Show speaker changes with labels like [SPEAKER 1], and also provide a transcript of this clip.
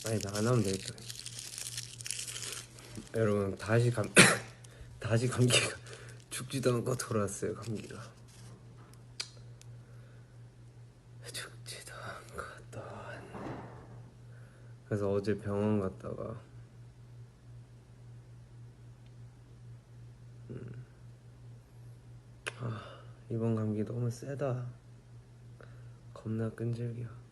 [SPEAKER 1] 아니 나 안 하면 되겠다. 여러분 다시 감기가 죽지도 않고 돌아왔어요. 감기가 죽지도 않고 또. 그래서 어제 병원 갔다가 이번 감기 너무 세다. 겁나 끈질겨.